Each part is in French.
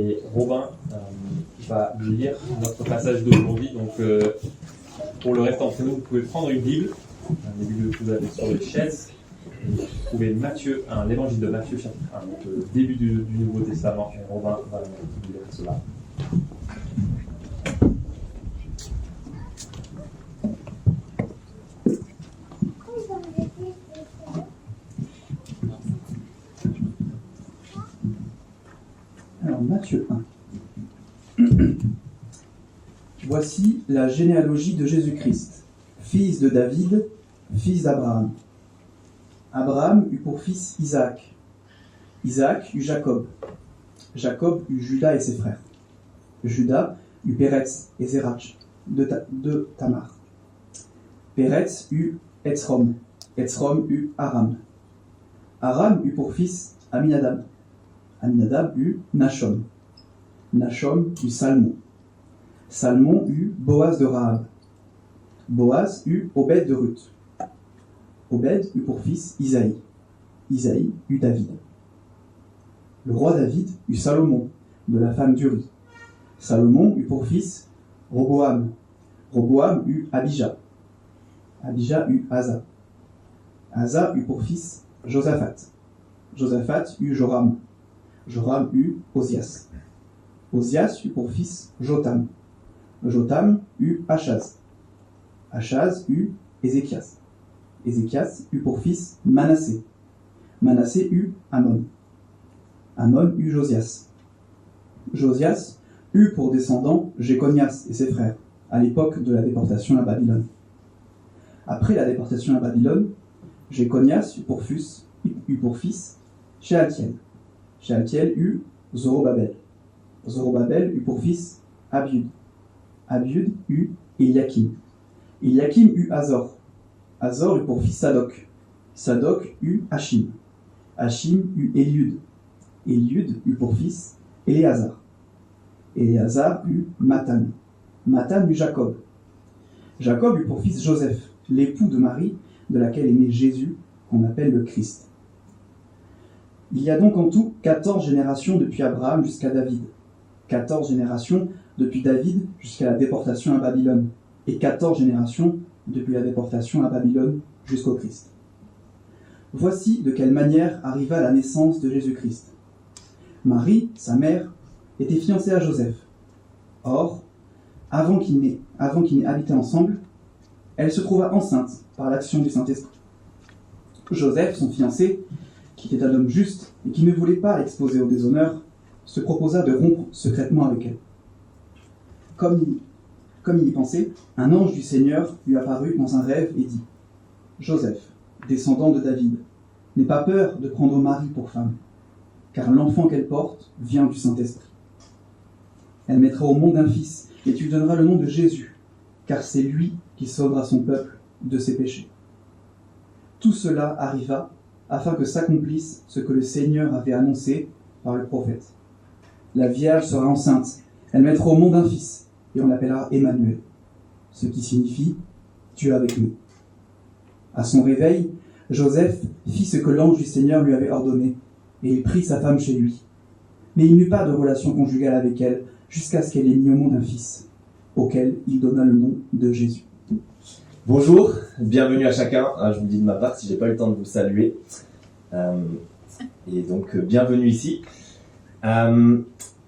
Et Robin va lire notre passage d'aujourd'hui. Donc, pour le reste d'entre nous, vous pouvez prendre une Bible, les Bibles que vous avez sur les chaises. Vous trouvez Matthieu, l'évangile de Matthieu, chapitre 1, donc le début du Nouveau Testament. Et Robin va nous lire cela. Alors, Matthieu 1. Voici la généalogie de Jésus-Christ, fils de David, fils d'Abraham. Abraham eut pour fils Isaac. Isaac eut Jacob. Jacob eut Juda et ses frères. Juda eut Péretz et Zérach de Tamar. Péretz eut Etzrom. Etzrom eut Aram. Aram eut pour fils Aminadab. Aminadab eut Nachon. Nachon eut Salmon. Salmon eut Boaz de Rahab. Boaz eut Obed de Ruth. Obed eut pour fils Isaïe. Isaïe eut David. Le roi David eut Salomon, de la femme d'Uri. Salomon eut pour fils Roboam. Roboam eut Abija. Abija eut Asa. Asa eut pour fils Josaphat. Josaphat eut Joram. Joram eut Osias. Osias eut pour fils Jotam. Jotam eut Achaz. Achaz eut Ézéchias. Ézéchias eut pour fils Manassé. Manassé eut Amon. Amon eut Josias. Josias eut pour descendant Jéconias et ses frères, à l'époque de la déportation à Babylone. Après la déportation à Babylone, Jéconias eut pour fils Shealtiel. Shealtiel eut Zorobabel. Zorobabel eut pour fils Abiud. Abiud eut Eliakim. Eliakim eut Azor. Azor eut pour fils Sadoc. Sadoc eut Hachim. Hachim eut Eliud. Eliud eut pour fils Éléazar. Éléazar eut Mathan. Mathan eut Jacob. Jacob eut pour fils Joseph, l'époux de Marie, de laquelle est né Jésus, qu'on appelle le Christ. Il y a donc en tout 14 générations depuis Abraham jusqu'à David. 14 générations depuis David jusqu'à la déportation à Babylone. Et 14 générations depuis la déportation à Babylone jusqu'au Christ. Voici de quelle manière arriva la naissance de Jésus-Christ. Marie, sa mère, était fiancée à Joseph. Or, avant qu'ils n'aient habité ensemble, elle se trouva enceinte par l'action du Saint-Esprit. Joseph, son fiancé, qui était un homme juste et qui ne voulait pas l'exposer au déshonneur, se proposa de rompre secrètement avec elle. Comme il y pensait, un ange du Seigneur lui apparut dans un rêve et dit : « Joseph, descendant de David, n'aie pas peur de prendre Marie pour femme, car l'enfant qu'elle porte vient du Saint-Esprit. Elle mettra au monde un fils, et tu lui donneras le nom de Jésus, car c'est lui qui sauvera son peuple de ses péchés. » Tout cela arriva afin que s'accomplisse ce que le Seigneur avait annoncé par le prophète. La Vierge sera enceinte, elle mettra au monde un fils, et on l'appellera Emmanuel, ce qui signifie Dieu avec nous. À son réveil, Joseph fit ce que l'ange du Seigneur lui avait ordonné, et il prit sa femme chez lui. Mais il n'eut pas de relation conjugale avec elle, jusqu'à ce qu'elle ait mis au monde un fils, auquel il donna le nom de Jésus. Bonjour, bienvenue à chacun. Je vous dis de ma part si j'ai pas eu le temps de vous saluer. Et donc bienvenue ici.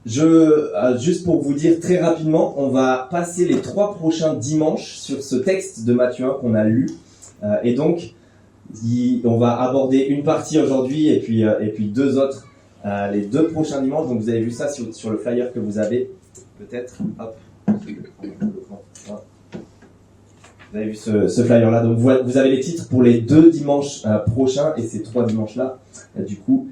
Juste pour vous dire très rapidement, on va passer les 3 prochains dimanches sur ce texte de Matthieu 1 qu'on a lu. Et donc, on va aborder une partie aujourd'hui et puis 2 autres les 2 prochains dimanches. Donc vous avez vu ça sur le flyer que vous avez. Peut-être, hop. Vous avez vu ce flyer-là. Donc vous avez les titres pour les 2 dimanches prochains et ces 3 dimanches-là, du coup,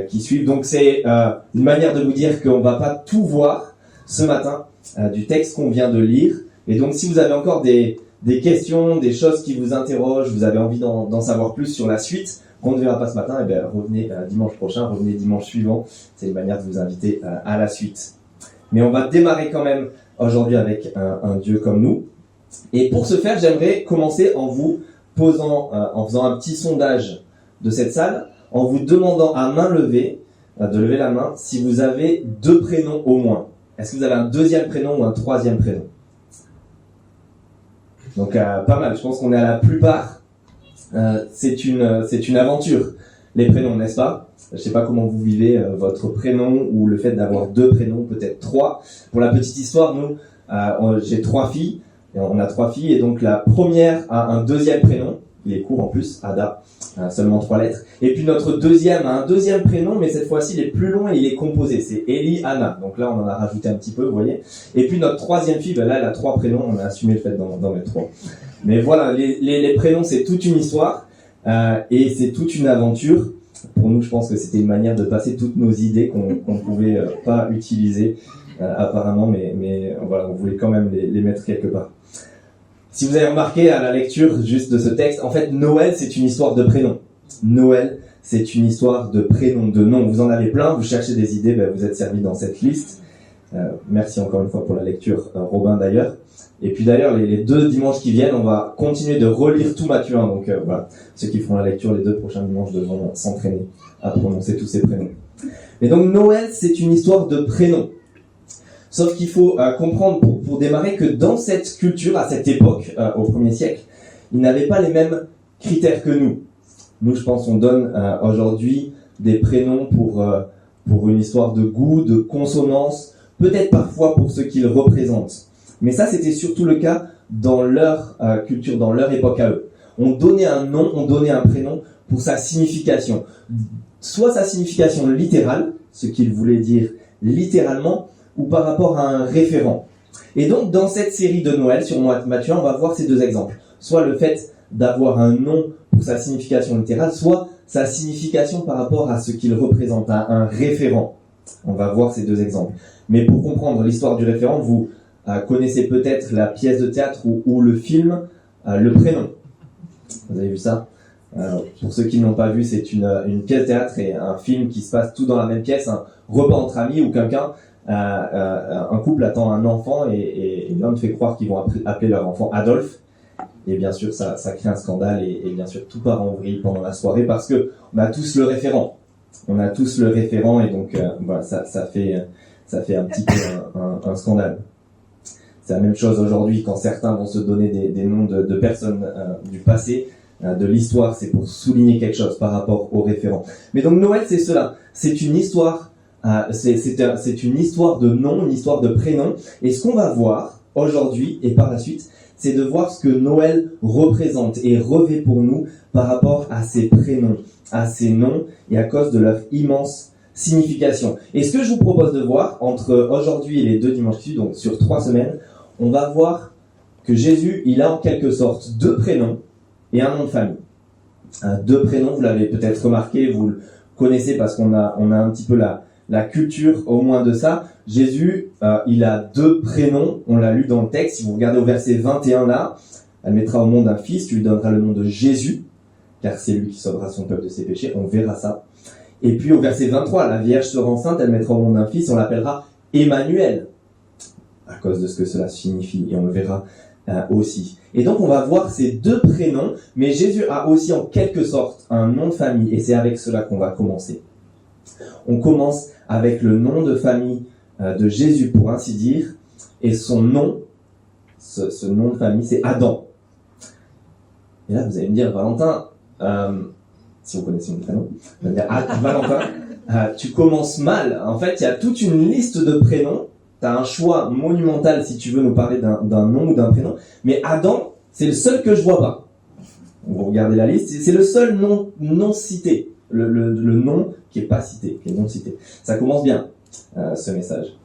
qui suivent. Donc c'est une manière de vous dire qu'on va pas tout voir ce matin du texte qu'on vient de lire. Et donc si vous avez encore des questions, des choses qui vous interrogent, vous avez envie d'en savoir plus sur la suite, qu'on ne verra pas ce matin, revenez dimanche prochain, revenez dimanche suivant. C'est une manière de vous inviter à la suite. Mais on va démarrer quand même aujourd'hui avec un Dieu comme nous. Et pour ce faire, j'aimerais commencer en vous posant, en faisant un petit sondage de cette salle, en vous demandant à main levée de lever la main si vous avez 2 prénoms au moins. Est-ce que vous avez un 2e prénom ou un 3e prénom? Donc pas mal, je pense qu'on est à la plupart. C'est une aventure, les prénoms, n'est-ce pas? Je sais pas comment vous vivez votre prénom ou le fait d'avoir 2 prénoms, peut-être 3. Pour la petite histoire, nous, j'ai 3 filles, et on a 3 filles, et donc la première a un 2e prénom, il est court en plus, Ada, seulement 3 lettres. Et puis notre deuxième a un 2e prénom, mais cette fois-ci il est plus long et il est composé, c'est Eli Anna. Donc là on en a rajouté un petit peu, vous voyez. Et puis notre 3e fille, ben là elle a 3 prénoms, on a assumé le fait d'en mettre 3. Mais voilà, les prénoms c'est toute une histoire, et c'est toute une aventure. Pour nous, je pense que c'était une manière de passer toutes nos idées qu'on pouvait pas utiliser apparemment, mais voilà, on voulait quand même les mettre quelque part. Si vous avez remarqué à la lecture juste de ce texte, en fait, Noël, c'est une histoire de prénoms. Noël, c'est une histoire de prénoms, de noms. Vous en avez plein, vous cherchez des idées, ben, vous êtes servi dans cette liste. Merci encore une fois pour la lecture, Robin d'ailleurs. Et puis d'ailleurs, les 2 dimanches qui viennent, on va continuer de relire tout Matthieu 1. Donc voilà, ceux qui feront la lecture les 2 prochains dimanches devront s'entraîner à prononcer tous ces prénoms. Et donc Noël, c'est une histoire de prénoms. Sauf qu'il faut comprendre pour démarrer que dans cette culture, à cette époque, au 1er siècle, ils n'avaient pas les mêmes critères que nous. Nous, je pense, on donne aujourd'hui des prénoms pour une histoire de goût, de consonance, peut-être parfois pour ce qu'ils représentent. Mais ça, c'était surtout le cas dans leur culture, dans leur époque à eux. On donnait un nom, on donnait un prénom pour sa signification. Soit sa signification littérale, ce qu'il voulait dire littéralement, ou par rapport à un référent. Et donc, dans cette série de Noël sur Matthieu, on va voir ces 2 exemples. Soit le fait d'avoir un nom pour sa signification littérale, soit sa signification par rapport à ce qu'il représente, à un référent. On va voir ces 2 exemples. Mais pour comprendre l'histoire du référent, vous connaissez peut-être la pièce de théâtre ou le film Le Prénom. Vous avez vu ça? Pour ceux qui ne l'ont pas vu, c'est une pièce de théâtre et un film qui se passe tout dans la même pièce, un repas entre amis où quelqu'un, un couple attend un enfant et l'homme fait croire qu'ils vont appeler leur enfant Adolphe. Et bien sûr, ça crée un scandale et bien sûr, tout part en vrille pendant la soirée parce que on a tous le référent. On a tous le référent et donc voilà, ça fait un petit peu un scandale. C'est la même chose aujourd'hui quand certains vont se donner des noms de personnes du passé, de l'histoire, c'est pour souligner quelque chose par rapport au référent. Mais donc Noël, c'est cela. C'est une histoire. C'est une histoire de nom, une histoire de prénom. Et ce qu'on va voir aujourd'hui et par la suite, c'est de voir ce que Noël représente et revêt pour nous par rapport à ces prénoms, à ces noms et à cause de leur immense signification. Et ce que je vous propose de voir entre aujourd'hui et les 2 dimanches qui suivent, donc sur 3 semaines, on va voir que Jésus, il a en quelque sorte 2 prénoms et un nom de famille. 2 prénoms, vous l'avez peut-être remarqué, vous le connaissez parce qu'on a un petit peu la culture au moins de ça. Jésus, il a 2 prénoms, on l'a lu dans le texte. Si vous regardez au verset 21 là, elle mettra au monde un fils, tu lui donneras le nom de Jésus, car c'est lui qui sauvera son peuple de ses péchés, on verra ça. Et puis au verset 23, la Vierge sera enceinte, elle mettra au monde un fils, on l'appellera Emmanuel, à cause de ce que cela signifie, et on le verra aussi. Et donc on va voir ces 2 prénoms, mais Jésus a aussi en quelque sorte un nom de famille, et c'est avec cela qu'on va commencer. On commence avec le nom de famille de Jésus, pour ainsi dire, et son nom, ce nom de famille, c'est Adam. Et là, vous allez me dire, Valentin, si vous connaissez mon prénom, vous allez me dire, Valentin, tu commences mal. En fait, il y a toute une liste de prénoms. Tu as un choix monumental si tu veux nous parler d'un nom ou d'un prénom. Mais Adam, c'est le seul que je vois pas. Vous regardez la liste, c'est le seul nom non cité. Le nom qui est pas cité, qui est non cité. Ça commence bien, ce message.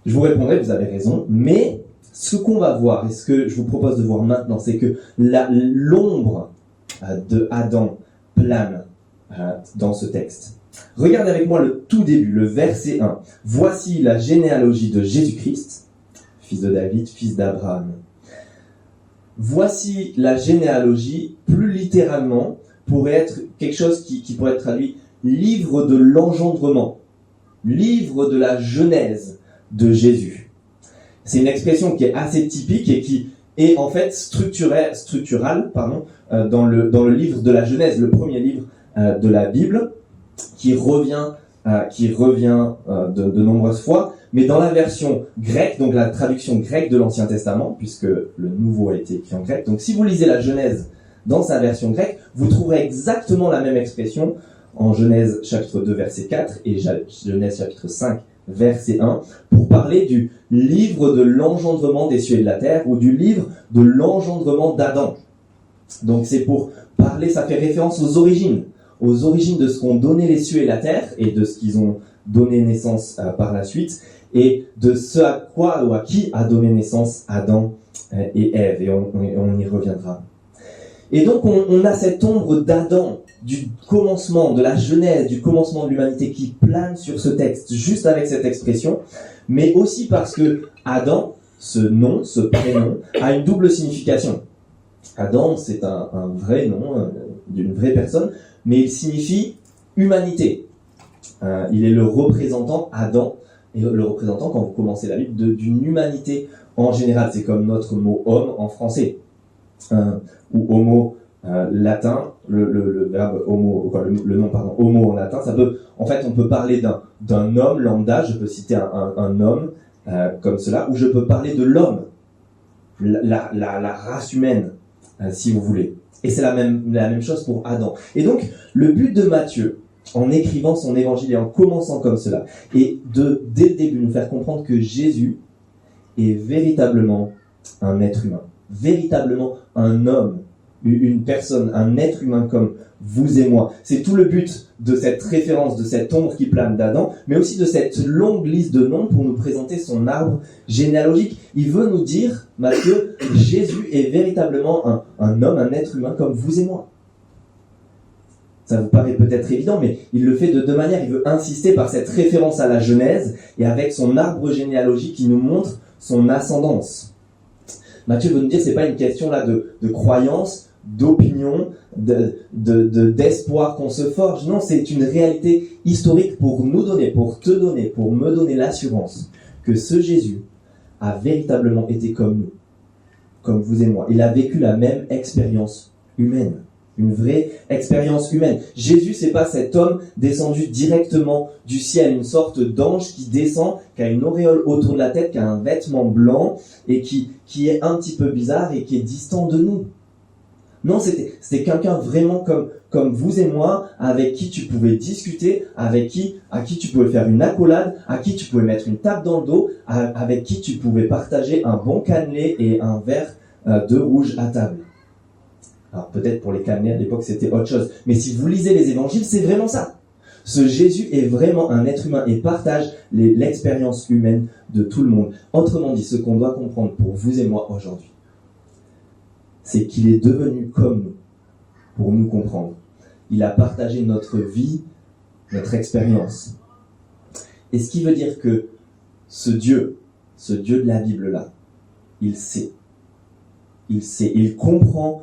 Je vous répondrai, vous avez raison, mais ce qu'on va voir, et ce que je vous propose de voir maintenant, c'est que l'ombre de Adam plane dans ce texte. Regardez avec moi le tout début, le verset 1. Voici la généalogie de Jésus-Christ, fils de David, fils d'Abraham. Voici la généalogie, plus littéralement, pourrait être quelque chose qui pourrait être traduit livre de l'engendrement, livre de la genèse de Jésus. C'est une expression qui est assez typique et qui est en fait structurale dans le livre de la Genèse, le premier livre de la Bible, qui revient qui revient de nombreuses fois, mais dans la version grecque, donc la traduction grecque de l'Ancien Testament, puisque le Nouveau a été écrit en grec, donc si vous lisez la Genèse dans sa version grecque, vous trouverez exactement la même expression en Genèse chapitre 2 verset 4 et Genèse chapitre 5 verset 1, pour parler du livre de l'engendrement des cieux et de la terre, ou du livre de l'engendrement d'Adam. Donc c'est pour parler, ça fait référence aux origines de ce qu'ont donné les cieux et la terre, et de ce qu'ils ont donné naissance par la suite, et de ce à quoi ou à qui a donné naissance Adam et Ève, et on y reviendra. Et donc on a cette ombre d'Adam, du commencement, de la Genèse, du commencement de l'humanité qui plane sur ce texte, juste avec cette expression, mais aussi parce que Adam, ce nom, ce prénom, a une double signification. Adam, c'est un vrai nom d'une vraie personne, mais il signifie humanité. Il est le représentant, Adam, et le représentant, quand vous commencez la Bible, d'une humanité en général. C'est comme notre mot homme en français, ou homo latin, le verbe homo, le nom pardon, homo en latin. Ça peut, en fait, on peut parler d'un homme lambda. Je peux citer un homme comme cela, ou je peux parler de l'homme, la race humaine, si vous voulez. Et c'est la même chose pour Adam. Et donc, le but de Matthieu, en écrivant son évangile et en commençant comme cela, est dès le début, nous faire comprendre que Jésus est véritablement un être humain, véritablement un homme, une personne, un être humain comme vous et moi. C'est tout le but de cette référence, de cette ombre qui plane d'Adam, mais aussi de cette longue liste de noms pour nous présenter son arbre généalogique. Il veut nous dire, Matthieu, Jésus est véritablement un homme, un être humain comme vous et moi. Ça vous paraît peut-être évident, mais il le fait de deux manières. Il veut insister par cette référence à la Genèse et avec son arbre généalogique qui nous montre son ascendance. Matthieu veut nous dire, c'est pas une question là de croyance, d'opinion, d'espoir qu'on se forge. Non, c'est une réalité historique pour nous donner, pour te donner, pour me donner l'assurance que ce Jésus a véritablement été comme nous, comme vous et moi. Il a vécu la même expérience humaine, une vraie expérience humaine. Jésus, c'est pas cet homme descendu directement du ciel, une sorte d'ange qui descend, qui a une auréole autour de la tête, qui a un vêtement blanc et qui est un petit peu bizarre et qui est distant de nous. Non, c'était quelqu'un vraiment comme vous et moi, avec qui tu pouvais discuter, à qui tu pouvais faire une accolade, à qui tu pouvais mettre une tape dans le dos, avec qui tu pouvais partager un bon cannelé et un verre de rouge à table. Alors peut-être pour les cannelés à l'époque c'était autre chose, mais si vous lisez les évangiles, c'est vraiment ça. Ce Jésus est vraiment un être humain et partage l'expérience humaine de tout le monde. Autrement dit, ce qu'on doit comprendre pour vous et moi aujourd'hui, c'est qu'il est devenu comme nous, pour nous comprendre. Il a partagé notre vie, notre expérience. Et ce qui veut dire que ce Dieu de la Bible-là, il sait, il comprend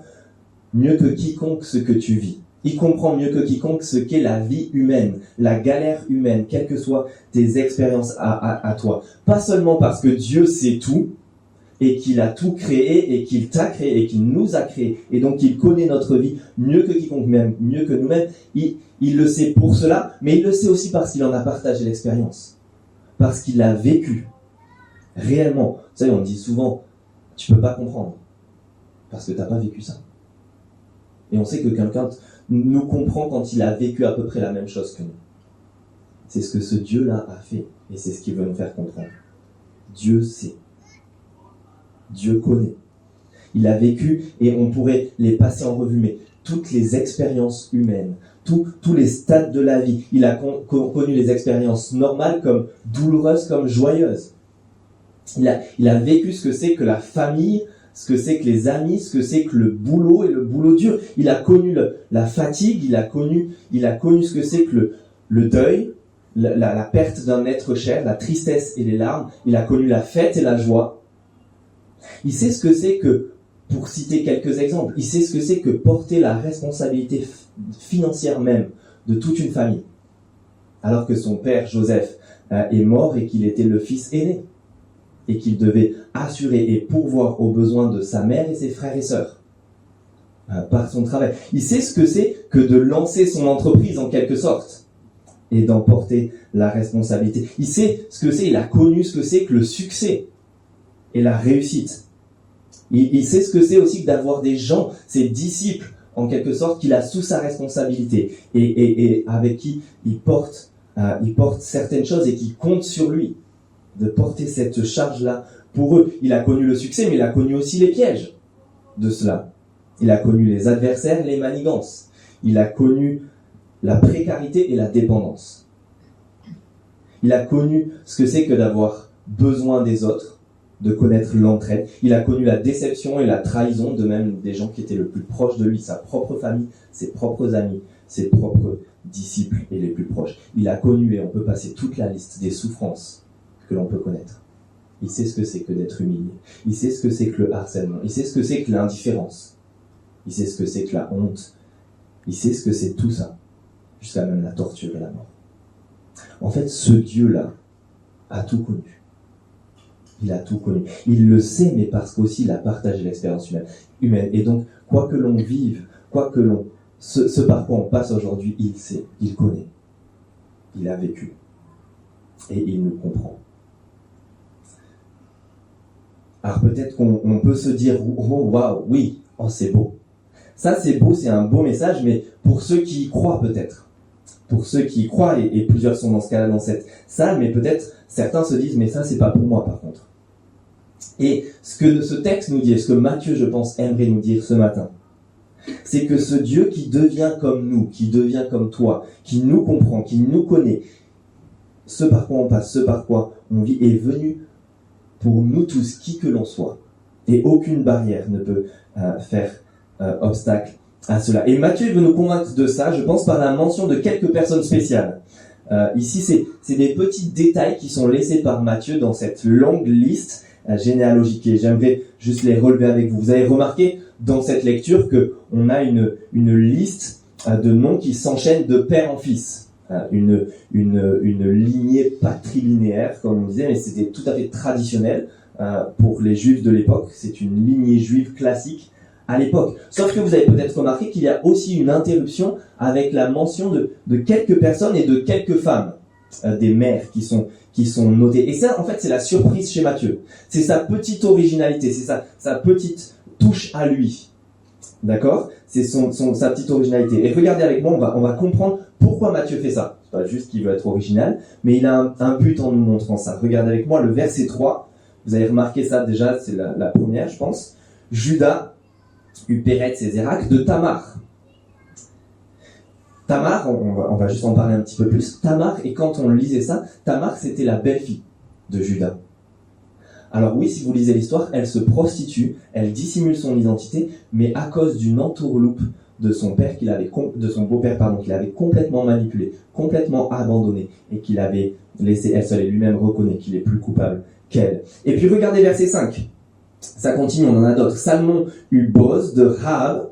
mieux que quiconque ce que tu vis. Il comprend mieux que quiconque ce qu'est la vie humaine, la galère humaine, quelles que soient tes expériences à toi. Pas seulement parce que Dieu sait tout, et qu'il a tout créé, et qu'il t'a créé, et qu'il nous a créé, et donc il connaît notre vie mieux que quiconque, même mieux que nous-mêmes. Il le sait pour cela, mais il le sait aussi parce qu'il en a partagé l'expérience, parce qu'il l'a vécu réellement. Vous savez, on dit souvent, tu peux pas comprendre, parce que t'as pas vécu ça. Et on sait que quelqu'un nous comprend quand il a vécu à peu près la même chose que nous. C'est ce que ce Dieu-là a fait, et c'est ce qu'il veut nous faire comprendre. Dieu sait. Dieu connaît. Il a vécu, et on pourrait les passer en revue, mais toutes les expériences humaines, tous les stades de la vie, il a connu les expériences normales comme douloureuses, comme joyeuses. Il a vécu ce que c'est que la famille, ce que c'est que les amis, ce que c'est que le boulot et le boulot dur. Il a connu la fatigue, il a connu ce que c'est que le deuil, la perte d'un être cher, la tristesse et les larmes. Il a connu la fête et la joie. Il sait ce que c'est que, pour citer quelques exemples, il sait ce que c'est que porter la responsabilité financière même de toute une famille, alors que son père Joseph est mort et qu'il était le fils aîné, et qu'il devait assurer et pourvoir aux besoins de sa mère et ses frères et sœurs par son travail. Il sait ce que c'est que de lancer son entreprise en quelque sorte, et d'en porter la responsabilité. Il sait ce que c'est, il a connu ce que c'est que le succès et la réussite. Il sait ce que c'est aussi que d'avoir des gens, ses disciples, en quelque sorte, qu'il a sous sa responsabilité et avec qui il porte certaines choses et qui comptent sur lui de porter cette charge-là pour eux. Il a connu le succès, mais il a connu aussi les pièges de cela. Il a connu les adversaires, les manigances. Il a connu la précarité et la dépendance. Il a connu ce que c'est que d'avoir besoin des autres, de connaître l'entraide. Il a connu la déception et la trahison de même des gens qui étaient le plus proches de lui, sa propre famille, ses propres amis, ses propres disciples et les plus proches. Il a connu, et on peut passer toute la liste des souffrances que l'on peut connaître. Il sait ce que c'est que d'être humilié. Il sait ce que c'est que le harcèlement. Il sait ce que c'est que l'indifférence. Il sait ce que c'est que la honte. Il sait ce que c'est tout ça, jusqu'à même la torture et la mort. En fait, ce Dieu-là a tout connu. Il a tout connu. Il le sait, mais parce qu'aussi il a partagé l'expérience humaine. Et donc, quoi que l'on vive, ce par quoi on passe aujourd'hui, il sait, il connaît. Il a vécu. Et il nous comprend. Alors peut-être qu'on peut se dire, oh waouh, oui, oh c'est beau. Ça c'est beau, c'est un beau message, mais pour ceux qui y croient peut-être. Pour ceux qui y croient, et plusieurs sont dans ce cas-là, dans cette salle, mais peut-être certains se disent, mais ça c'est pas pour moi par contre. Et ce que ce texte nous dit, et ce que Matthieu, je pense, aimerait nous dire ce matin, c'est que ce Dieu qui devient comme nous, qui devient comme toi, qui nous comprend, qui nous connaît, ce par quoi on passe, ce par quoi on vit, est venu pour nous tous, qui que l'on soit. Et aucune barrière ne peut faire obstacle à cela. Et Matthieu veut nous convaincre de ça, je pense, par la mention de quelques personnes spéciales. Ici, c'est des petits détails qui sont laissés par Matthieu dans cette longue liste généalogique. Et j'aimerais juste les relever avec vous. Vous avez remarqué dans cette lecture qu'on a une liste de noms qui s'enchaînent de père en fils. Une lignée patrilinéaire, comme on disait, mais c'était tout à fait traditionnel pour les juifs de l'époque. C'est une lignée juive classique à l'époque. Sauf que vous avez peut-être remarqué qu'il y a aussi une interruption avec la mention de quelques personnes et de quelques femmes, des mères qui sont notées. Et ça, en fait, c'est la surprise chez Matthieu. C'est sa petite originalité, c'est sa petite touche à lui. D'accord ? C'est sa petite originalité. Et regardez avec moi, on va comprendre pourquoi Matthieu fait ça. C'est pas juste qu'il veut être original, mais il a un but en nous montrant ça. Regardez avec moi le verset 3. Vous avez remarqué ça déjà, c'est la première, je pense. Judas eut Péretz et Zérak de Tamar. Tamar, on va juste en parler un petit peu plus. Tamar, et quand on lisait ça, Tamar, c'était la belle-fille de Judas. Alors oui, si vous lisez l'histoire, elle se prostitue, elle dissimule son identité, mais à cause d'une entourloupe de son père de son beau-père, qu'il avait complètement manipulé, complètement abandonné, et qu'il avait laissé elle seule, et lui-même reconnaît qu'il est plus coupable qu'elle. Et puis regardez verset 5. Ça continue, on en a d'autres. Salmon eut Boz de Rahab,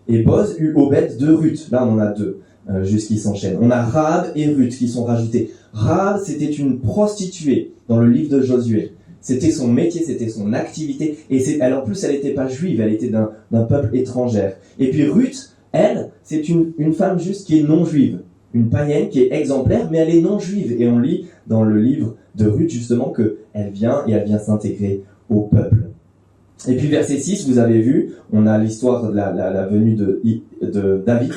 et Boz eut Obed de Ruth. Là, on en a deux, juste qui s'enchaînent. On a Rahab et Ruth qui sont rajoutés. Rahab, c'était une prostituée dans le livre de Josué. C'était son métier, c'était son activité. Et elle, en plus, elle n'était pas juive, elle était d'un peuple étranger. Et puis Ruth, elle, c'est une femme juste qui est non juive. Une païenne qui est exemplaire, mais elle est non juive. Et on lit dans le livre de Ruth, justement, qu'elle vient s'intégrer au peuple. Et puis verset 6, vous avez vu, on a l'histoire de la venue de David,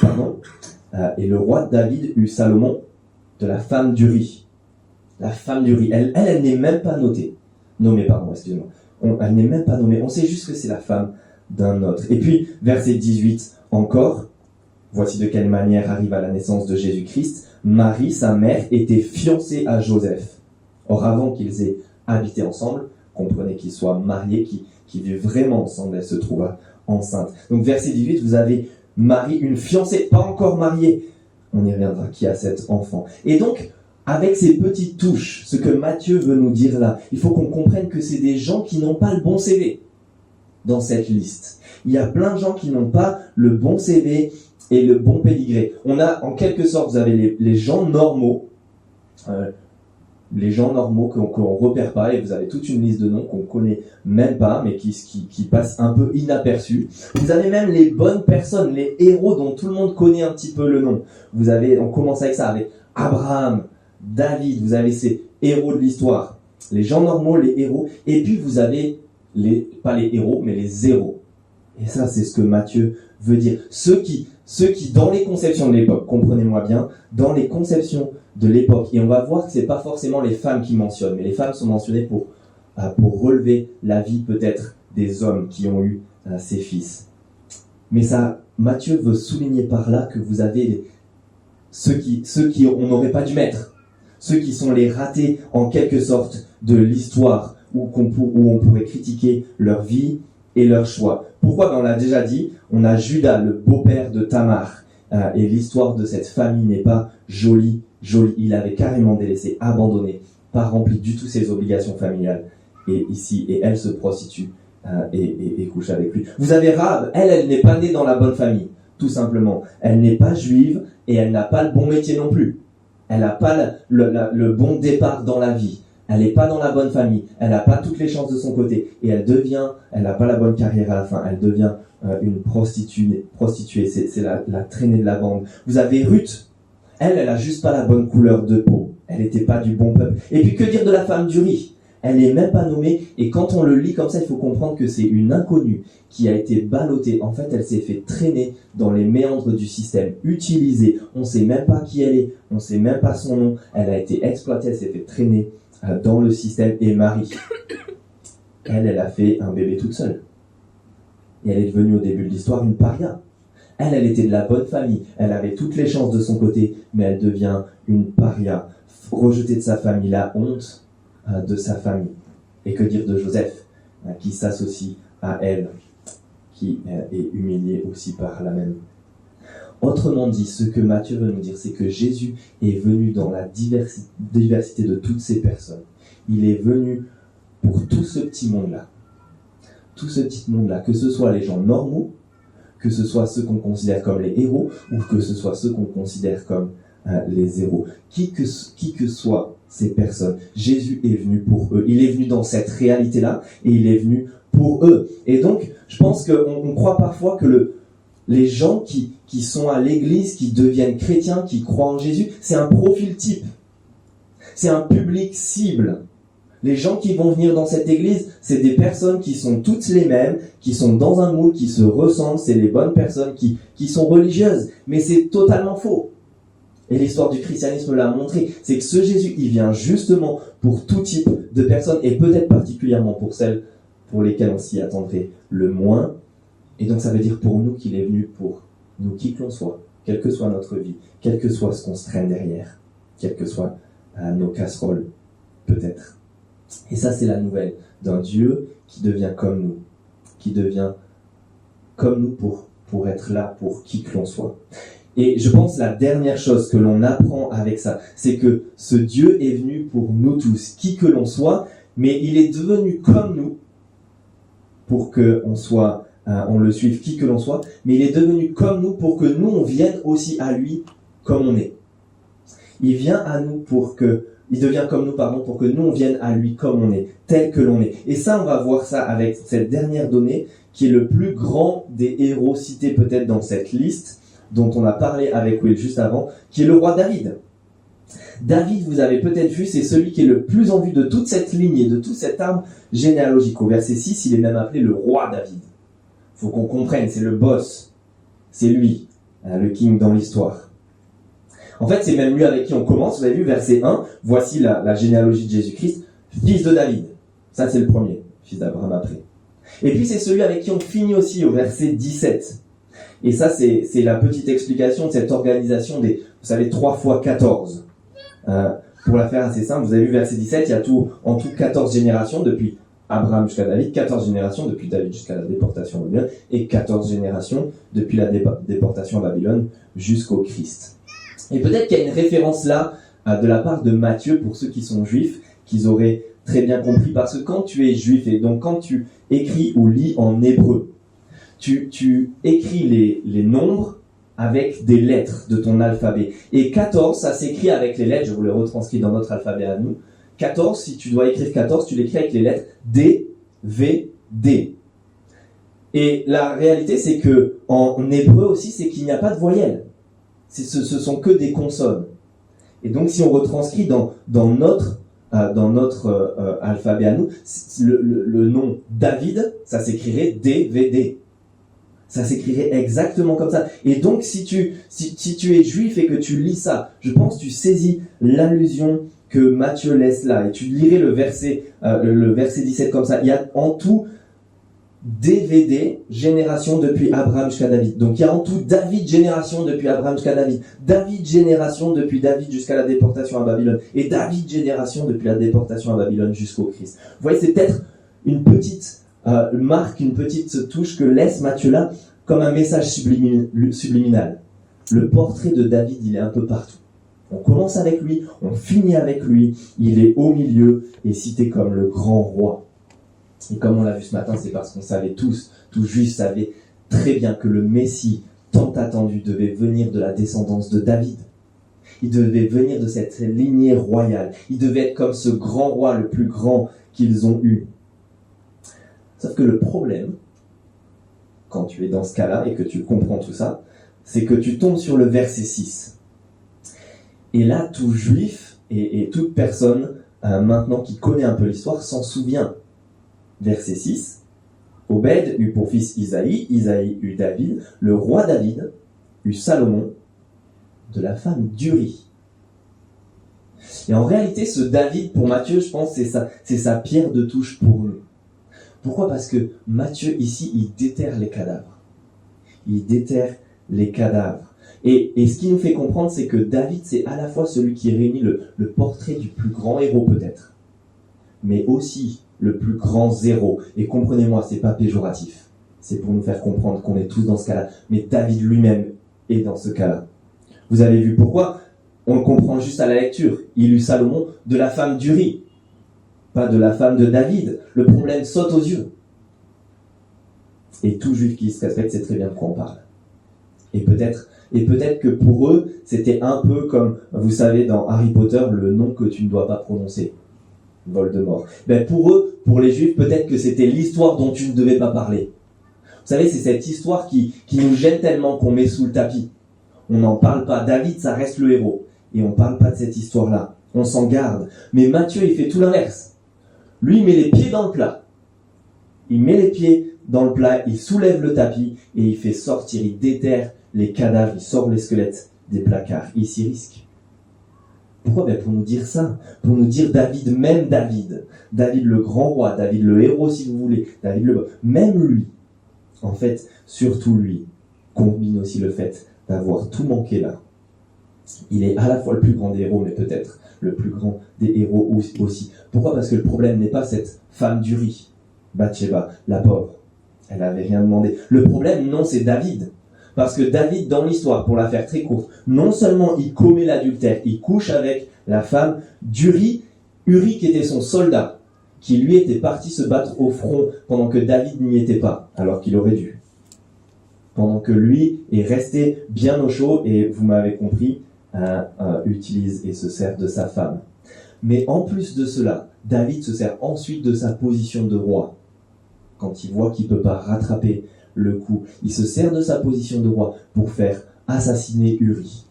et le roi David eut Salomon de la femme d'Uri. La femme d'Uri, elle n'est même pas nommée, excusez-moi. Elle n'est même pas nommée, on sait juste que c'est la femme d'un autre. Et puis verset 18 encore, voici de quelle manière arrive à la naissance de Jésus-Christ. Marie, sa mère, était fiancée à Joseph. Or avant qu'ils aient habité ensemble, comprenez qu'ils soient mariés, qui vivent vraiment ensemble, elle se trouva enceinte. Donc verset 18, vous avez Marie, une fiancée, pas encore mariée, on y reviendra, qui a cet enfant. Et donc, avec ces petites touches, ce que Matthieu veut nous dire là, il faut qu'on comprenne que c'est des gens qui n'ont pas le bon CV dans cette liste. Il y a plein de gens qui n'ont pas le bon CV et le bon pédigré. On a, en quelque sorte, vous avez les gens normaux, qu'on repère pas, et vous avez toute une liste de noms qu'on connaît même pas, mais qui passent un peu inaperçus. Vous avez même les bonnes personnes, les héros dont tout le monde connaît un petit peu le nom. On commence avec ça, avec Abraham, David, vous avez ces héros de l'histoire, les gens normaux, les héros, et puis vous avez pas les héros, mais les zéros. Et ça, c'est ce que Matthieu veut dire. Ceux qui, dans les conceptions de l'époque, comprenez-moi bien, dans les conceptions de l'époque, et on va voir que c'est pas forcément les femmes qui mentionnent, mais les femmes sont mentionnées pour relever la vie peut-être des hommes qui ont eu ces fils. Mais ça, Matthieu veut souligner par là que vous avez ceux qui on n'aurait pas dû mettre, ceux qui sont les ratés en quelque sorte de l'histoire, où on pourrait critiquer leur vie et leur choix. Pourquoi? On l'a déjà dit, on a Judas, le beau-père de Tamar, et l'histoire de cette famille n'est pas jolie. Il avait carrément délaissé, abandonné, pas rempli du tout ses obligations familiales. Et elle se prostitue et couche avec lui. Vous avez Rahab, elle n'est pas née dans la bonne famille, tout simplement. Elle n'est pas juive et elle n'a pas le bon métier non plus. Elle n'a pas le bon départ dans la vie. Elle n'est pas dans la bonne famille. Elle n'a pas toutes les chances de son côté. Et elle n'a pas la bonne carrière à la fin. Elle devient une prostituée. C'est la traînée de la bande. Vous avez Ruth. Elle a juste pas la bonne couleur de peau. Elle n'était pas du bon peuple. Et puis que dire de la femme d'Uri? Elle n'est même pas nommée. Et quand on le lit comme ça, il faut comprendre que c'est une inconnue qui a été ballottée. En fait, elle s'est fait traîner dans les méandres du système, utilisée. On ne sait même pas qui elle est. On ne sait même pas son nom. Elle a été exploitée. Elle s'est fait traîner dans le système. Et Marie, elle a fait un bébé toute seule. Et elle est devenue au début de l'histoire une paria. Elle était de la bonne famille. Elle avait toutes les chances de son côté, mais elle devient une paria, rejetée de sa famille, la honte de sa famille. Et que dire de Joseph, qui s'associe à elle, qui est humilié aussi par la même. Autrement dit, ce que Matthieu veut nous dire, c'est que Jésus est venu dans la diversité de toutes ces personnes. Il est venu pour tout ce petit monde-là. Tout ce petit monde-là, que ce soit les gens normaux, que ce soit ceux qu'on considère comme les héros, ou que ce soit ceux qu'on considère comme les zéros. Qui que soient ces personnes, Jésus est venu pour eux. Il est venu dans cette réalité-là, et il est venu pour eux. Et donc, je pense qu'on croit parfois que les gens qui sont à l'église, qui deviennent chrétiens, qui croient en Jésus, c'est un profil type. C'est un public cible. Les gens qui vont venir dans cette église, c'est des personnes qui sont toutes les mêmes, qui sont dans un moule, qui se ressemblent, c'est les bonnes personnes qui sont religieuses. Mais c'est totalement faux. Et l'histoire du christianisme l'a montré. C'est que ce Jésus, il vient justement pour tout type de personnes, et peut-être particulièrement pour celles pour lesquelles on s'y attendrait le moins. Et donc ça veut dire pour nous qu'il est venu pour nous, qui que l'on soit, quelle que soit notre vie, quel que soit ce qu'on se traîne derrière, quelles que soient nos casseroles, peut-être. Et ça, c'est la nouvelle d'un Dieu qui devient comme nous, pour être là pour qui que l'on soit. Et je pense la dernière chose que l'on apprend avec ça, c'est que ce Dieu est venu pour nous tous, qui que l'on soit, mais il est devenu comme nous pour que on le suive, qui que l'on soit, mais il est devenu comme nous pour que nous, on vienne aussi à lui comme on est. Il vient à nous il devient comme nous, pour que nous, on vienne à lui comme on est, tel que l'on est. Et ça, on va voir ça avec cette dernière donnée, qui est le plus grand des héros cités peut-être dans cette liste, dont on a parlé avec Will juste avant, qui est le roi David. David, vous avez peut-être vu, c'est celui qui est le plus en vue de toute cette ligne et de tout cet arbre généalogique. Au verset 6, il est même appelé le roi David. Faut qu'on comprenne, c'est le boss. C'est lui, le king dans l'histoire. En fait, c'est même lui avec qui on commence. Vous avez vu, verset 1, voici la généalogie de Jésus-Christ, fils de David. Ça, c'est le premier, fils d'Abraham après. Et puis, c'est celui avec qui on finit aussi au verset 17. Et ça, c'est la petite explication de cette organisation des, vous savez, 3 fois 14. Pour la faire assez simple, vous avez vu, verset 17, il y a en tout 14 générations depuis Abraham jusqu'à David, 14 générations depuis David jusqu'à la déportation à Babylone, et 14 générations depuis la déportation à Babylone jusqu'au Christ. Et peut-être qu'il y a une référence là de la part de Matthieu pour ceux qui sont juifs, qu'ils auraient très bien compris, parce que quand tu es juif, et donc quand tu écris ou lis en hébreu, tu écris les nombres avec des lettres de ton alphabet. Et 14, ça s'écrit avec les lettres, je vous le retranscris dans notre alphabet à nous. 14, si tu dois écrire 14, tu l'écris avec les lettres D, V, D. Et la réalité, c'est que en hébreu aussi, c'est qu'il n'y a pas de voyelles. Ce sont que des consonnes. Et donc, si on retranscrit dans notre alphabet à nous, le nom David, ça s'écrirait DVD. Ça s'écrirait exactement comme ça. Et donc, si tu es juif et que tu lis ça, je pense que tu saisis l'allusion que Matthieu laisse là. Et tu lirais le verset 17 comme ça. Il y a en tout DVD, génération depuis Abraham jusqu'à David. Donc il y a en tout David, génération depuis Abraham jusqu'à David. David, génération depuis David jusqu'à la déportation à Babylone. Et David, génération depuis la déportation à Babylone jusqu'au Christ. Vous voyez, c'est peut-être une petite marque, une petite touche que laisse Matthieu là, comme un message subliminal. Le portrait de David, il est un peu partout. On commence avec lui, on finit avec lui, il est au milieu et cité comme le grand roi. Et comme on l'a vu ce matin, c'est parce qu'on savait tous, tout juif savait très bien que le Messie tant attendu devait venir de la descendance de David. Il devait venir de cette lignée royale. Il devait être comme ce grand roi, le plus grand qu'ils ont eu. Sauf que le problème, quand tu es dans ce cas-là et que tu comprends tout ça, c'est que tu tombes sur le verset 6. Et là, tout juif et toute personne maintenant qui connaît un peu l'histoire s'en souvient. Verset 6, Obed eut pour fils Isaïe, Isaïe eut David, le roi David eut Salomon, de la femme d'Uri. Et en réalité, ce David, pour Matthieu, je pense, c'est sa pierre de touche pour nous. Pourquoi ? Parce que Matthieu, ici, il déterre les cadavres. Il déterre les cadavres. Et ce qui nous fait comprendre, c'est que David, c'est à la fois celui qui réunit le portrait du plus grand héros peut-être, mais aussi le plus grand zéro. Et comprenez-moi, c'est pas péjoratif. C'est pour nous faire comprendre qu'on est tous dans ce cas-là. Mais David lui-même est dans ce cas-là. Vous avez vu pourquoi ? On le comprend juste à la lecture. Il eut Salomon de la femme d'Uri, pas de la femme de David. Le problème saute aux yeux. Et tout juif qui se respecte sait très bien de quoi on parle. Et peut-être que pour eux, c'était un peu comme, vous savez, dans Harry Potter, le nom que tu ne dois pas prononcer. Voldemort. Ben pour eux, pour les juifs, peut-être que c'était l'histoire dont tu ne devais pas parler. Vous savez, c'est cette histoire qui nous gêne tellement qu'on met sous le tapis. On n'en parle pas. David, ça reste le héros. Et on ne parle pas de cette histoire-là. On s'en garde. Mais Matthieu, il fait tout l'inverse. Lui, il met les pieds dans le plat. Il met les pieds dans le plat, il soulève le tapis et il fait sortir, il déterre les cadavres, il sort les squelettes des placards. Il s'y risque. Pourquoi ? Pour nous dire ça, pour nous dire David, même David le grand roi, David le héros si vous voulez, même lui, en fait, surtout lui, combine aussi le fait d'avoir tout manqué là. Il est à la fois le plus grand des héros, mais peut-être le plus grand des héros aussi. Pourquoi ? Parce que le problème n'est pas cette femme d'Uri, Bathsheba, la pauvre. Elle n'avait rien demandé. Le problème, non, c'est David. Parce que David, dans l'histoire, pour la faire très courte, non seulement il commet l'adultère, il couche avec la femme d'Uri, Uri qui était son soldat, qui lui était parti se battre au front pendant que David n'y était pas, alors qu'il aurait dû. Pendant que lui est resté bien au chaud, et vous m'avez compris, utilise et se sert de sa femme. Mais en plus de cela, David se sert ensuite de sa position de roi. Quand il voit qu'il ne peut pas rattraper le coup, il se sert de sa position de roi pour faire assassiner Uri,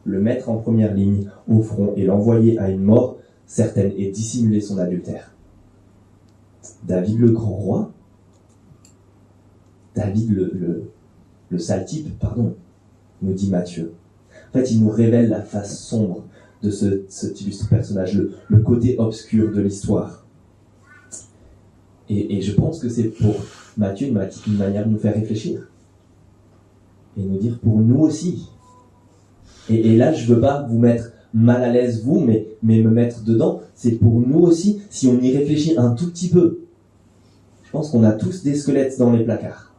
le mettre en première ligne au front et l'envoyer à une mort certaine et dissimuler son adultère. David le grand roi, David le sale type, pardon, nous dit Matthieu. En fait, il nous révèle la face sombre de cet illustre personnage, le côté obscur de l'histoire. Et je pense que c'est pour Matthieu une manière de nous faire réfléchir. Et nous dire pour nous aussi. Et là, je ne veux pas vous mettre mal à l'aise, vous, mais me mettre dedans. C'est pour nous aussi, si on y réfléchit un tout petit peu. Je pense qu'on a tous des squelettes dans les placards.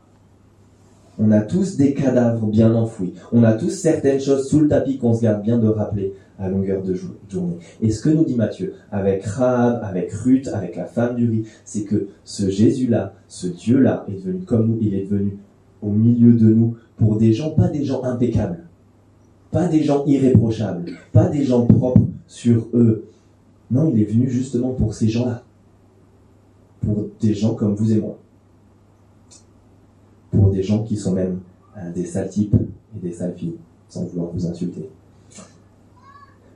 On a tous des cadavres bien enfouis. On a tous certaines choses sous le tapis qu'on se garde bien de rappeler à longueur de journée. Et ce que nous dit Matthieu, avec Rahab, avec Ruth, avec la femme d'Uri, c'est que ce Jésus-là, ce Dieu-là, est devenu comme nous, il est venu au milieu de nous pour des gens, pas des gens impeccables, pas des gens irréprochables, pas des gens propres sur eux. Non, il est venu justement pour ces gens-là, pour des gens comme vous et moi, pour des gens qui sont même des sales types et des sales filles, sans vouloir vous insulter.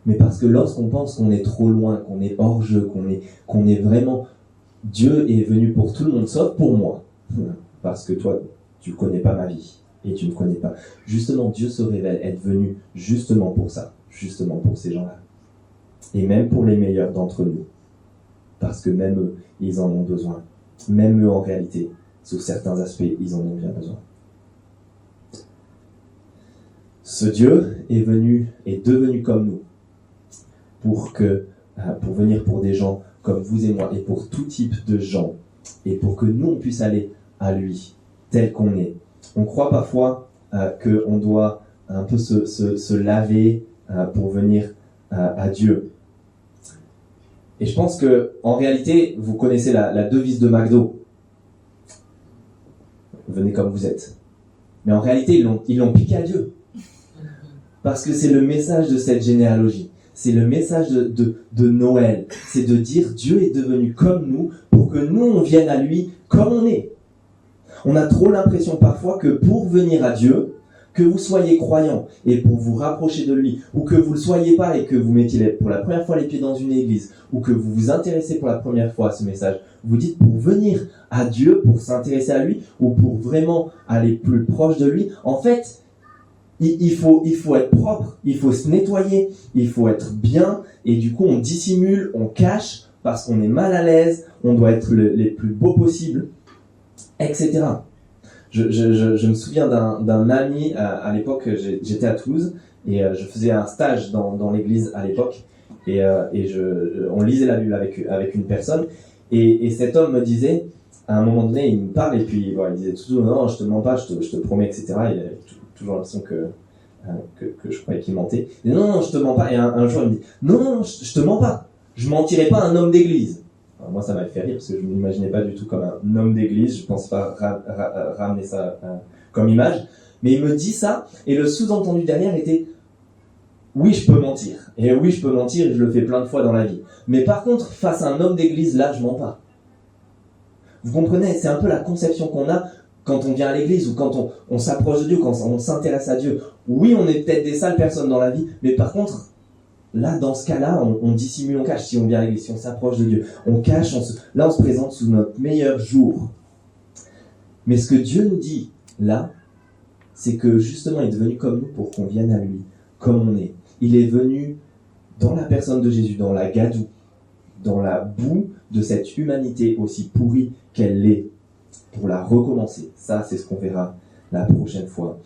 mais parce que lorsqu'on pense qu'on est trop loin, qu'on est hors jeu, qu'on est vraiment... Dieu est venu pour tout le monde, sauf pour moi. Parce que toi, tu ne connais pas ma vie, et tu ne connais pas. Justement, Dieu se révèle être venu justement pour ça, justement pour ces gens-là. Et même pour les meilleurs d'entre nous. Parce que même eux, ils en ont besoin. Même eux, en réalité, sous certains aspects, ils en ont bien besoin. Ce Dieu est devenu comme nous, pour venir pour des gens comme vous et moi, et pour tout type de gens, et pour que nous, on puisse aller à lui, tel qu'on est. On croit parfois qu'on doit un peu se laver pour venir à Dieu. Et je pense que, en réalité, vous connaissez la devise de McDo. Venez comme vous êtes. Mais en réalité, ils l'ont piqué à Dieu. Parce que c'est le message de cette généalogie. C'est le message de Noël. C'est de dire Dieu est devenu comme nous pour que nous, on vienne à lui comme on est. On a trop l'impression parfois que pour venir à Dieu, que vous soyez croyant et pour vous rapprocher de lui, ou que vous ne le soyez pas et que vous mettiez pour la première fois les pieds dans une église, ou que vous vous intéressez pour la première fois à ce message, vous dites pour venir à Dieu, pour s'intéresser à lui, ou pour vraiment aller plus proche de lui, en fait, il faut être propre, il faut se nettoyer, il faut être bien, et du coup on dissimule, on cache, parce qu'on est mal à l'aise, on doit être les plus beaux possibles, etc. Je me souviens d'un ami, à l'époque, j'étais à Toulouse, et je faisais un stage dans l'église à l'époque, et on lisait la Bible avec une personne, et cet homme me disait, à un moment donné, il me parle, et puis voilà, il disait toujours, non, je te mens pas, je te promets, etc. Il avait toujours l'impression que je croyais qu'il mentait. Il dit, non, je te mens pas, et un jour il me dit, non, je te mens pas, je mentirais pas à un homme d'église. Alors moi, ça m'avait fait rire parce que je ne m'imaginais pas du tout comme un homme d'église. Je ne pense pas ramener ça comme image. Mais il me dit ça, et le sous-entendu derrière était oui, je peux mentir. Et oui, je peux mentir, et je le fais plein de fois dans la vie. Mais par contre, face à un homme d'église, là, je mens pas. Vous comprenez, c'est un peu la conception qu'on a quand on vient à l'église ou quand on s'approche de Dieu, quand on s'intéresse à Dieu. Oui, on est peut-être des sales personnes dans la vie, mais par contre, là, dans ce cas-là, on dissimule, on cache. Si on vient à l'église, si on s'approche de Dieu, on cache, là, on se présente sous notre meilleur jour. Mais ce que Dieu nous dit, là, c'est que justement, il est devenu comme nous pour qu'on vienne à lui, comme on est. Il est venu dans la personne de Jésus, dans la gadoue, dans la boue de cette humanité aussi pourrie qu'elle l'est, pour la recommencer. Ça, c'est ce qu'on verra la prochaine fois.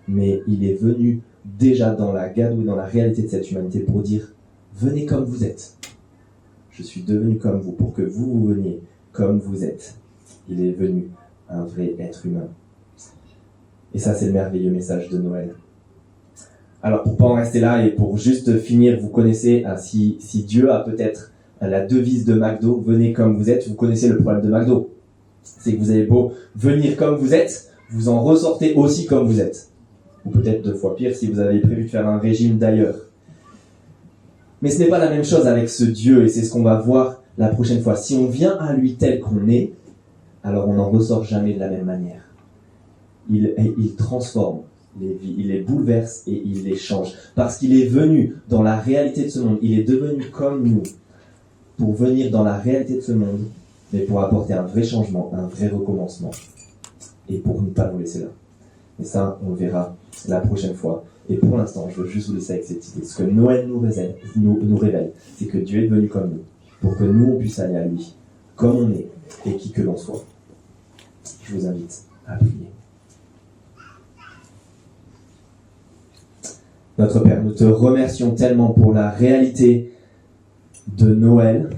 Mais il est venu déjà dans la gadoue, dans la réalité de cette humanité pour dire « Venez comme vous êtes. Je suis devenu comme vous pour que vous veniez comme vous êtes. » Il est venu un vrai être humain. Et ça, c'est le merveilleux message de Noël. Alors, pour pas en rester là et pour juste finir, vous connaissez, si Dieu a peut-être la devise de McDo, venez comme vous êtes, vous connaissez le problème de McDo. C'est que vous avez beau venir comme vous êtes, vous en ressortez aussi comme vous êtes. Ou peut-être 2 fois pire si vous avez prévu de faire un régime d'ailleurs. Mais ce n'est pas la même chose avec ce Dieu, et c'est ce qu'on va voir la prochaine fois. Si on vient à lui tel qu'on est, alors on n'en ressort jamais de la même manière. Il transforme les vies, il les bouleverse et il les change. Parce qu'il est venu dans la réalité de ce monde, il est devenu comme nous, pour venir dans la réalité de ce monde, mais pour apporter un vrai changement, un vrai recommencement, et pour ne pas nous laisser là. Et ça, on le verra la prochaine fois. Et pour l'instant, je veux juste vous laisser avec cette idée. Ce que Noël nous révèle, c'est que Dieu est venu comme nous, pour que nous, on puisse aller à lui, comme on est, et qui que l'on soit. Je vous invite à prier. Notre Père, nous te remercions tellement pour la réalité de Noël,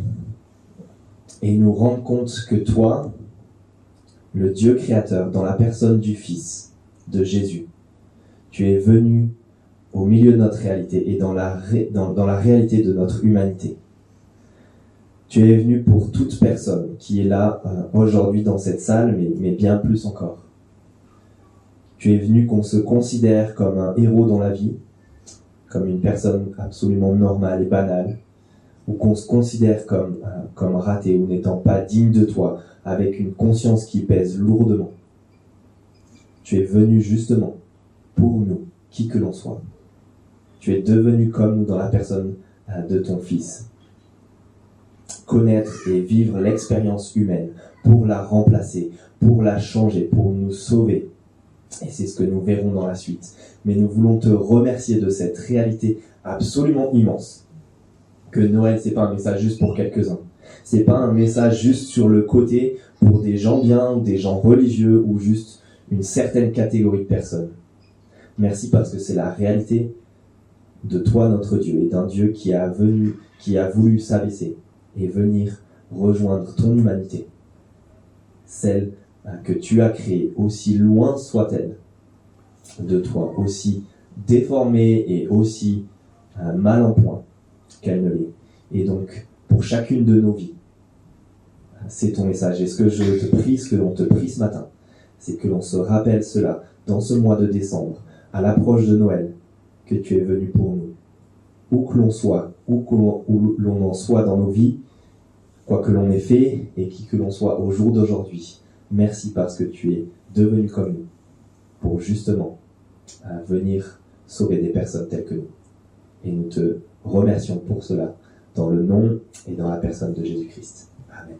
et nous rendre compte que toi, le Dieu créateur, dans la personne du Fils, de Jésus, tu es venu au milieu de notre réalité et dans la réalité de notre humanité. Tu es venu pour toute personne qui est là aujourd'hui dans cette salle, mais bien plus encore. Tu es venu qu'on se considère comme un héros dans la vie, comme une personne absolument normale et banale, ou qu'on se considère comme raté ou n'étant pas digne de toi, avec une conscience qui pèse lourdement. Tu es venu justement pour nous, qui que l'on soit. Tu es devenu comme nous dans la personne de ton Fils. Connaître et vivre l'expérience humaine pour la remplacer, pour la changer, pour nous sauver. Et c'est ce que nous verrons dans la suite. Mais nous voulons te remercier de cette réalité absolument immense. Que Noël, c'est pas un message juste pour quelques-uns. C'est pas un message juste sur le côté pour des gens bien ou des gens religieux ou juste une certaine catégorie de personnes. Merci parce que c'est la réalité de toi, notre Dieu, et d'un Dieu qui a voulu s'abaisser et venir rejoindre ton humanité. Celle que tu as créée, aussi loin soit-elle de toi, aussi déformée et aussi mal en point qu'elle ne l'est. Et donc, pour chacune de nos vies, c'est ton message. Et ce que je te prie, ce que l'on te prie ce matin, c'est que l'on se rappelle cela dans ce mois de décembre, à l'approche de Noël, que tu es venu pour nous. Où que l'on soit, où l'on en soit dans nos vies, quoi que l'on ait fait et qui que l'on soit au jour d'aujourd'hui, merci parce que tu es devenu comme nous, pour justement venir sauver des personnes telles que nous. Et nous te remercions pour cela, dans le nom et dans la personne de Jésus-Christ. Amen.